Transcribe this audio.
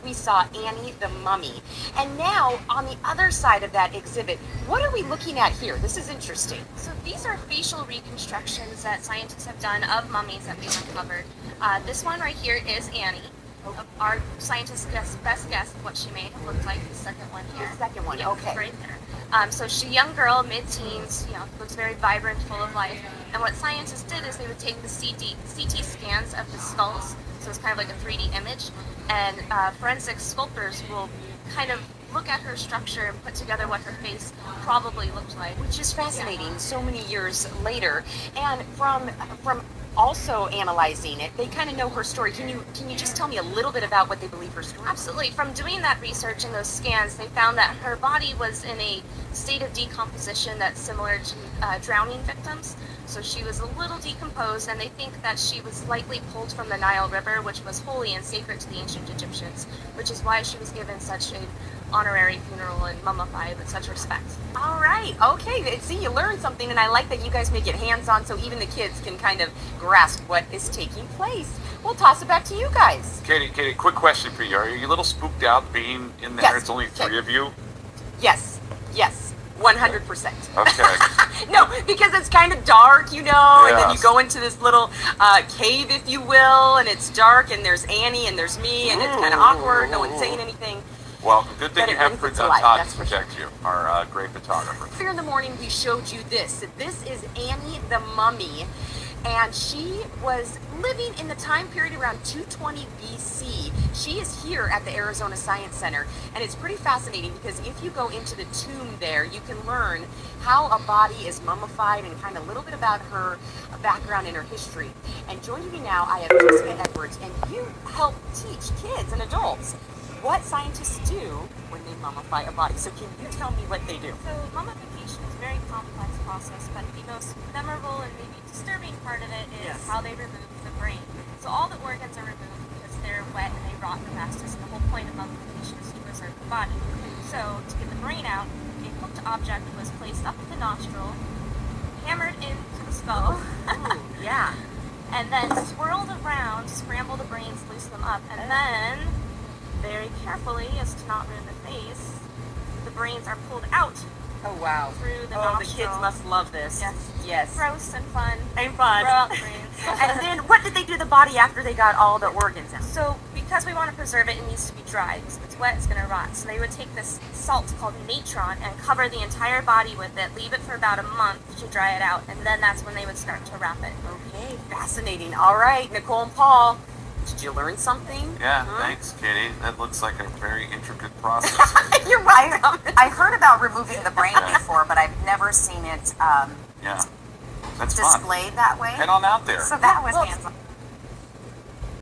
we saw Annie the mummy. And now, on the other side of that exhibit, what are we looking at here? This is interesting. So these are facial reconstructions that scientists have done of mummies that we've uncovered. This one right here is Annie. Our scientists best guess what she may have looked like. The second one here. The second one, yeah, okay. Right there. So she's a young girl, mid-teens, looks very vibrant, full of life. And what scientists did is they would take the CT scans of the skulls, so it's kind of like a 3D image, and forensic sculptors will kind of look at her structure and put together what her face probably looked like. Which is fascinating so many years later. And from also analyzing it, they kind of know her story. Can you just tell me a little bit about what they believe her story is? Absolutely. From doing that research and those scans, they found that her body was in a state of decomposition that's similar to drowning victims. So she was a little decomposed, and they think that she was likely pulled from the Nile River, which was holy and sacred to the ancient Egyptians, which is why she was given such an honorary funeral and mummified with such respect. All right, okay. See, you learned something, and I like that you guys make it hands-on so even the kids can kind of grasp what is taking place. We'll toss it back to you guys. Katie, quick question for you. Are you a little spooked out being in there? Yes. It's only three of you? Yes, 100%. Okay. No, because it's kind of dark, and then you Yes. go into this little cave, if you will, and it's dark, and there's Annie, and there's me, and it's kind of awkward, no one's saying anything. Well, good thing But you it have brings it to life, Todd that's to for sure. protect you, our great photographer. Earlier in the morning, we showed you this. This is Annie the mummy, and she was living in the time period around 220 BC. She is here at the Arizona Science Center, and it's pretty fascinating because if you go into the tomb there, you can learn how a body is mummified and kind of a little bit about her background and her history. And joining me now, I have Jessica Edwards, and you help teach kids and adults what scientists do when they mummify a body. So can you tell me what they do? So mummification is a very complex process, but the most memorable and maybe disturbing part of it is how they remove the brain. So all the organs are removed because they're wet and they rot in the fastest, and the whole point of mummification is to preserve the body. So to get the brain out, a hooked object was placed up the nostril, hammered into the skull, Yeah. and then swirled around, scramble the brains, loosen them up, and then very carefully, as to not ruin the face, the brains are pulled out Oh, wow. through the Oh, nostril. the kids must love this. Yes. Gross and fun. And fun. Throw out the brains. And then what did they do to the body after they got all the organs out? So because we want to preserve it, it needs to be dry. Because if it's wet, it's going to rot. So they would take this salt called natron and cover the entire body with it, leave it for about a month to dry it out, and then that's when they would start to wrap it. Okay, fascinating. All right, Nicole and Paul, did you learn something? Yeah, thanks, Katie. That looks like a very intricate process. You're welcome. I heard about removing the brain before, but I've never seen it Yeah, that's fun. displayed that way. Head on out there. So that was hands-on.